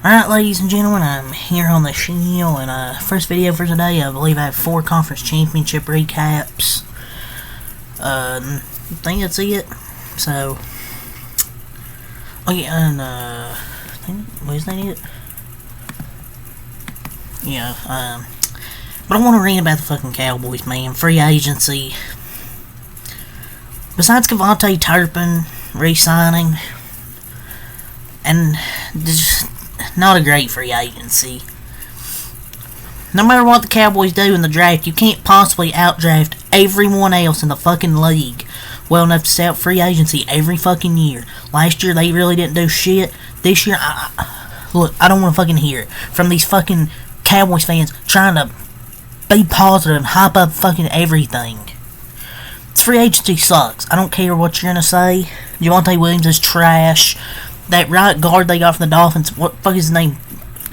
Alright, ladies and gentlemen, I'm here on the channel, and first video for today. I believe I have 4 conference championship recaps. I think that's it. So, oh yeah, and I think, was that it? Yeah, but I want to read about the fucking Cowboys, man. Free agency. Besides Devontae Turpin re-signing, and just not a great free agency. No matter what the Cowboys do in the draft, you can't possibly outdraft everyone else in the fucking league well enough to stay out free agency every fucking year. Last year they really didn't do shit. This year, look, I don't want to fucking hear it from these fucking Cowboys fans trying to be positive and hype up fucking everything. Free agency sucks. I don't care what you're gonna say. Javonte Williams is trash. That right guard they got from the Dolphins, what the fuck is his name?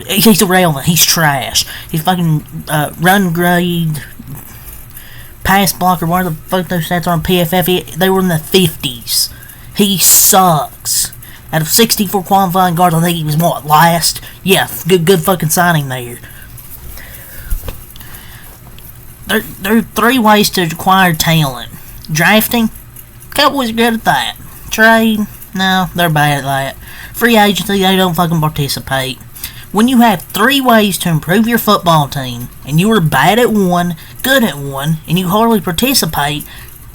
He's irrelevant. He's trash. He's fucking run grade, pass blocker, whatever the fuck those stats are on PFF. They were in the 50s. He sucks. Out of 64 qualifying guards, I think he was what, last? Yeah, good fucking signing there. There are 3 ways to acquire talent. Drafting, Cowboys are good at that. Trade, no, they're bad at that. Free agency, they don't fucking participate. When you have 3 ways to improve your football team, and you are bad at one, good at one, and you hardly participate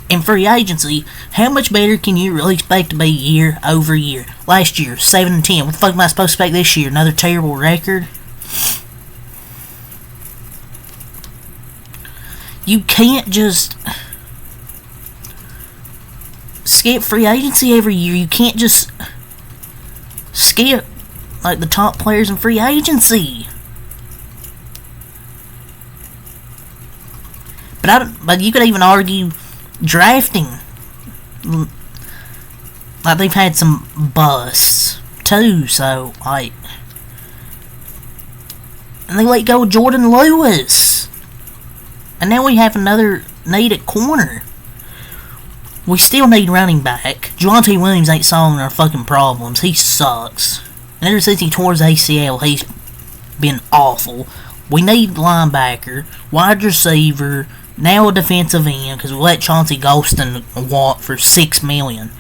in free agency, how much better can you really expect to be year over year? Last year, 7-10. What the fuck am I supposed to expect this year? Another terrible record? You can't just skip free agency every year. You can't just skip like the top players in free agency. But you could even argue drafting, like they've had some busts too. So like, and they let go of Jordan Lewis, and now we have another need at corner. We still need running back. Javonte Williams ain't solving our fucking problems. He sucks. And ever since he tore his ACL, he's been awful. We need linebacker, wide receiver, now a defensive end, because we let Chauncey Golston walk for $6 million.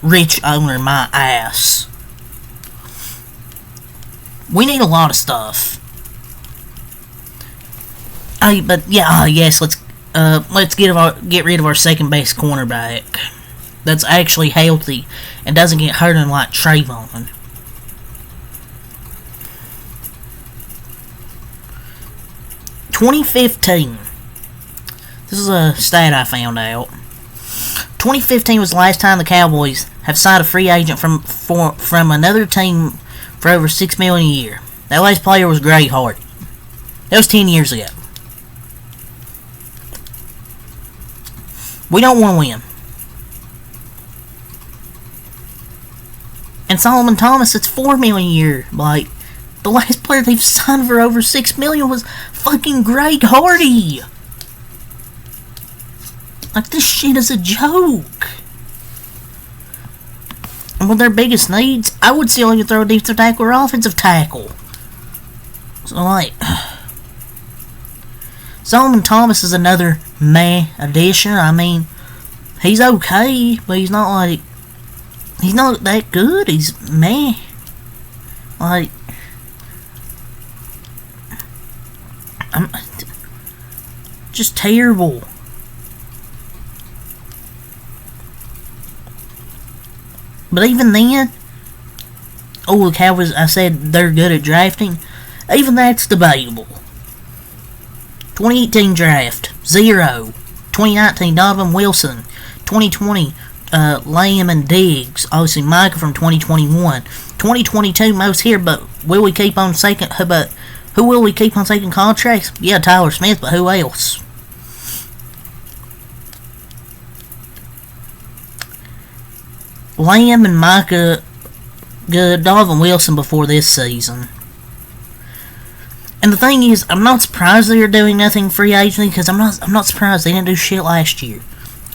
Rich owner, my ass. We need a lot of stuff. But yeah, yes, let's get rid of our second base cornerback that's actually healthy and doesn't get hurt unlike Trayvon. (2015). This is a stat I found out. 2015 was the last time the Cowboys have signed a free agent from another team for over $6 million a year. That last player was Greg Hardy. That was 10 years ago. We don't want to win. And Solomon Thomas, it's $4 million a year. Like, the last player they've signed for over $6 million was fucking Greg Hardy. Like, this shit is a joke. And with their biggest needs, I would still even throw a defensive tackle or offensive tackle. So, like, Solomon Thomas is another meh addition. I mean, he's okay, but he's not that good. He's meh. Like, I'm just terrible. But even then, the Cowboys, I said they're good at drafting. Even that's debatable. 2018 draft, 0. 2019, Donovan Wilson. 2020, Lamb and Diggs. Obviously, Micah from 2021. 2022, most here, but will we keep on second? But who will we keep on taking contracts? Yeah, Tyler Smith, but who else? Lamb and Micah, good. Donovan Wilson before this season. And the thing is, I'm not surprised they're doing nothing free agency, because I'm not surprised they didn't do shit last year.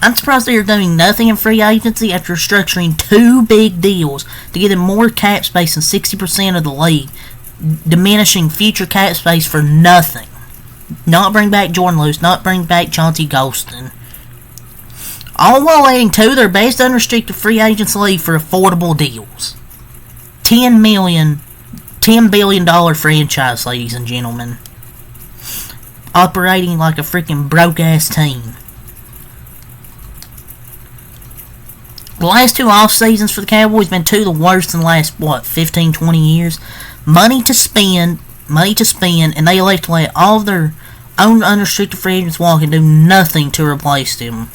I'm surprised they are doing nothing in free agency after structuring 2 big deals to give them more cap space than 60% of the league, diminishing future cap space for nothing. Not bring back Jordan Lewis, not bring back Chauncey Golston. All while adding 2 of their best unrestricted free agents league for affordable deals. $10 billion franchise, ladies and gentlemen. Operating like a freaking broke-ass team. The last 2 off seasons for the Cowboys have been 2 of the worst in the last, 15, 20 years. Money to spend, and they elect to let all of their own unrestricted free agents walk and do nothing to replace them.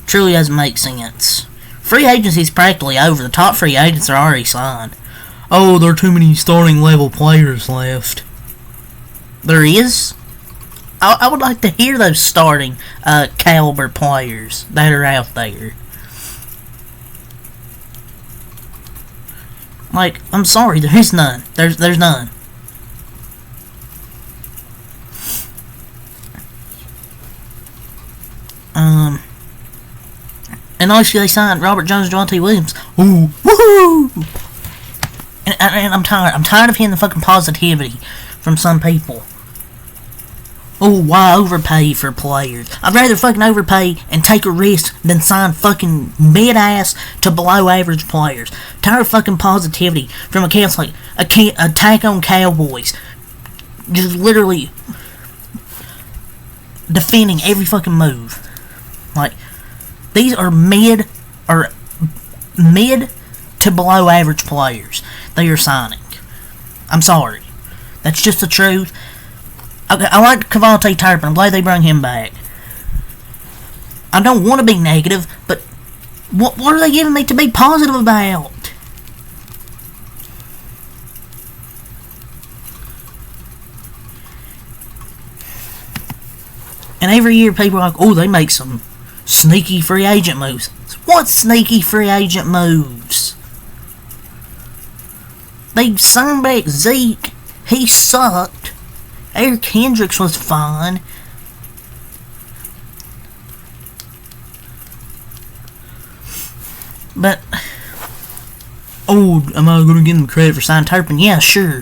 Truly doesn't make sense. Free agency is practically over. The top free agents are already signed. Oh, there are too many starting level players left. There is? I would like to hear those starting caliber players that are out there. Like, I'm sorry, there is none. There's none. And obviously they signed Robert Jones and Javonte Williams. Ooh, woohoo! And I'm tired. I'm tired of hearing the fucking positivity from some people. Oh, why overpay for players? I'd rather fucking overpay and take a risk than sign fucking mid-ass to below-average players. Tired of fucking positivity from accounts like Attack on Cowboys. Just literally defending every fucking move. Like, these are mid to below-average players they are signing. I'm sorry. That's just the truth. Okay, I like Cavante Turpin. I'm glad they brought him back. I don't want to be negative, but what are they giving me to be positive about? And every year people are like, oh, they make some sneaky free agent moves. What sneaky free agent moves? They signed back Zeke. He sucked. Eric Hendricks was fine. But, oh, am I going to give them credit for signing Turpin? Yeah, sure.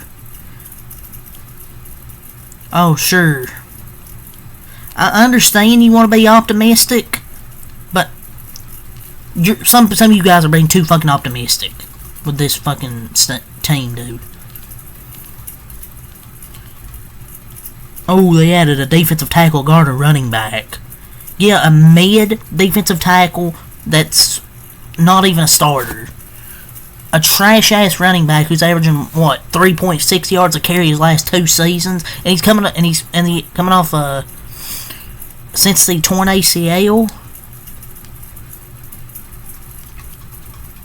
Oh, sure. I understand you want to be optimistic, but some of you guys are being too fucking optimistic with this fucking team, dude. Oh, they added a defensive tackle, guard, or running back. Yeah, a mid defensive tackle that's not even a starter. A trash ass running back who's averaging 3.6 yards a carry his last 2 seasons, and he's coming off since the torn ACL.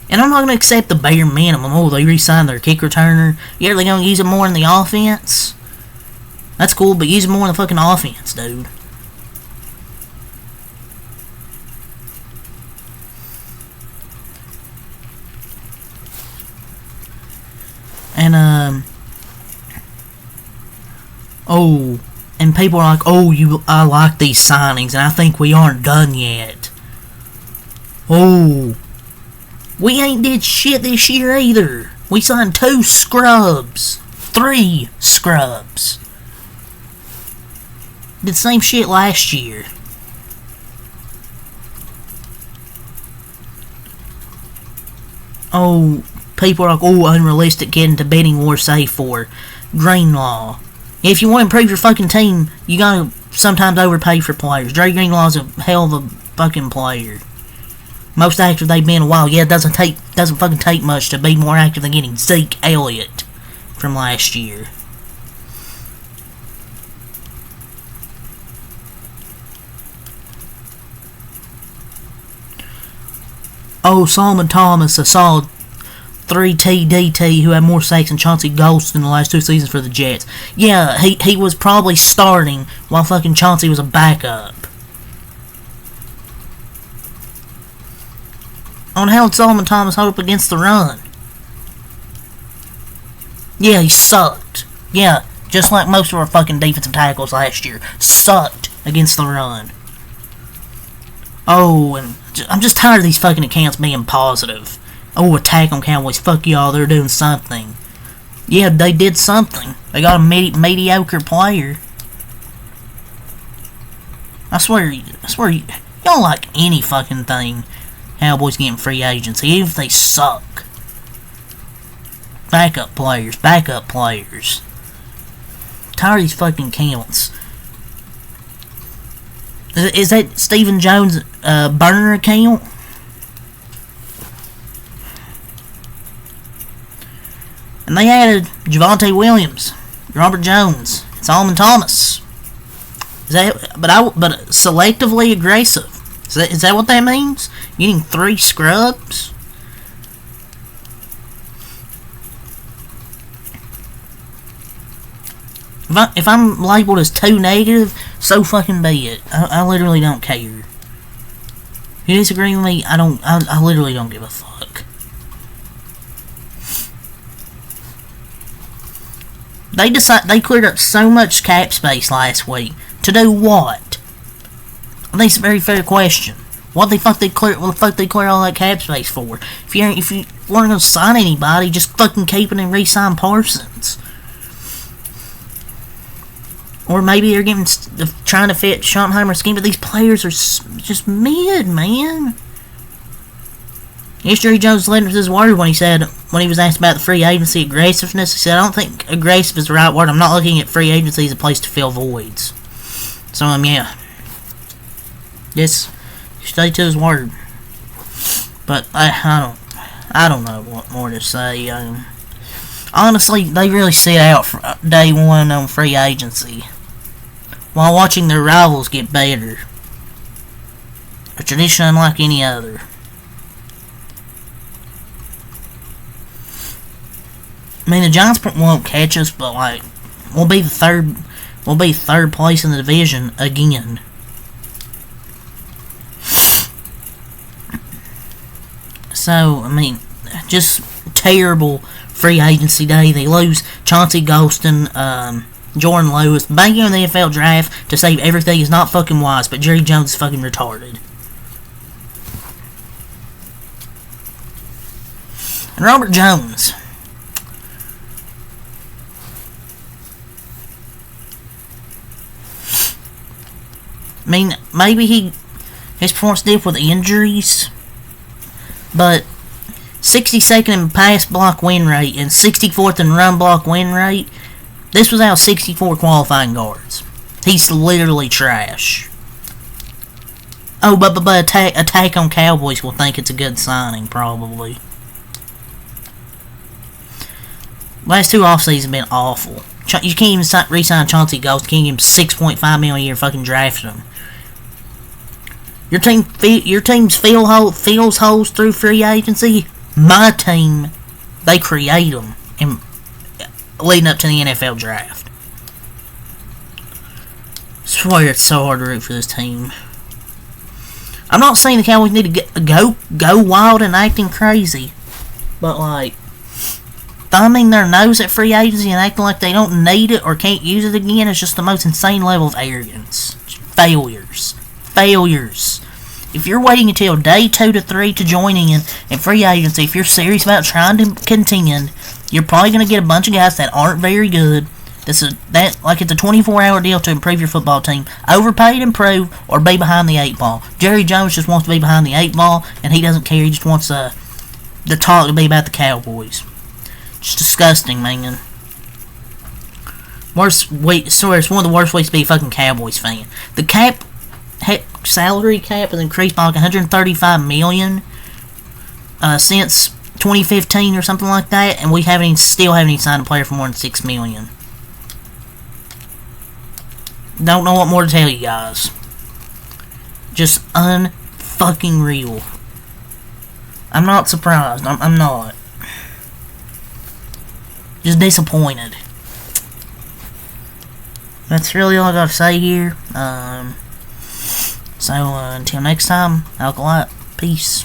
And I'm not going to accept the bare minimum. Oh, they re-signed their kick returner. Yeah, they're going to use him more in the offense. That's cool, but use him more in the fucking offense, dude. And, oh, and people are like, oh, I like these signings, and I think we aren't done yet. Oh, we ain't did shit this year either. We signed 2 scrubs. 3 scrubs. Did the same shit last year. Oh, people are like, oh, unrealistic getting to bidding war safe for Greenlaw. If you want to improve your fucking team, you gotta sometimes overpay for players. Dre Greenlaw's a hell of a fucking player. Most active they've been in a while. Yeah, it doesn't fucking take much to be more active than getting Zeke Elliott from last year. Oh, Solomon Thomas, a solid 3T DT who had more sacks than Chauncey Golston in the last 2 seasons for the Jets. Yeah, he was probably starting while fucking Chauncey was a backup. On how did Solomon Thomas hold up against the run? Yeah, he sucked. Yeah, just like most of our fucking defensive tackles last year. Sucked against the run. Oh, and I'm just tired of these fucking accounts being positive. Oh, attack on Cowboys. Fuck y'all, they're doing something. Yeah, they did something. They got a mediocre player. I swear, you don't like any fucking thing Cowboys getting free agency, even if they suck. Backup players. Tired of these fucking counts. Is that Stephen Jones' burner account? And they added Javonte Williams, Robert Jones, Solomon Thomas. But selectively aggressive. Is that what that means? Getting 3 scrubs? If I'm labeled as too negative, so fucking be it. I literally don't care. If you disagree with me, I literally don't give a fuck. They cleared up so much cap space last week. To do what? I think it's a very fair question. What the fuck they clear all that cap space for? If you weren't gonna sign anybody, just fucking keep it and re-sign Parsons. Or maybe they're trying to fit Schottenheimer's scheme, but these players are just mid, man. Jerry Jones led his word when he was asked about the free agency aggressiveness. He said, "I don't think aggressive is the right word. I'm not looking at free agency as a place to fill voids." So yeah, just stay to his word. But I don't know what more to say. Honestly, they really set out for day one on free agency, while watching their rivals get better. A tradition unlike any other. I mean, the Giants won't catch us, but like, we'll be third place in the division again. So, I mean, just terrible free agency day. They lose Chauncey Golston, Jordan Lewis. Banking on the NFL draft to save everything is not fucking wise, but Jerry Jones is fucking retarded. And Robert Jones. I mean, maybe his performance did with injuries, but 62nd in pass block win rate and 64th in run block win rate. This was out 64 qualifying guards. He's literally trash. Oh, but attack on Cowboys will think it's a good signing, probably. Last 2 offseasons have been awful. You can't even re-sign Chauncey Golston. Can't give him $6.5 million a year. Fucking drafting him. Your team's fills holes through free agency. My team, they create them leading up to the NFL draft. I swear it's so hard to root for this team. I'm not saying the Cowboys need to go wild and acting crazy, but like, thumbing their nose at free agency and acting like they don't need it or can't use it again is just the most insane level of arrogance. Failures. If you're waiting until day 2 to 3 to join in free agency, if you're serious about trying to contend, you're probably going to get a bunch of guys that aren't very good. It's a 24-hour deal to improve your football team. Overpay to improve or be behind the 8 ball. Jerry Jones just wants to be behind the 8 ball, and he doesn't care. He just wants the talk to be about the Cowboys. Just disgusting, man. It's one of the worst ways to be a fucking Cowboys fan. The salary cap has increased by like $135 million since 2015 or something like that, and we still haven't even signed a player for more than $6 million. Don't know what more to tell you guys. Just unfucking real. I'm not surprised. I'm not. Just disappointed. That's really all I gotta say here. So until next time, Alkalite. Peace.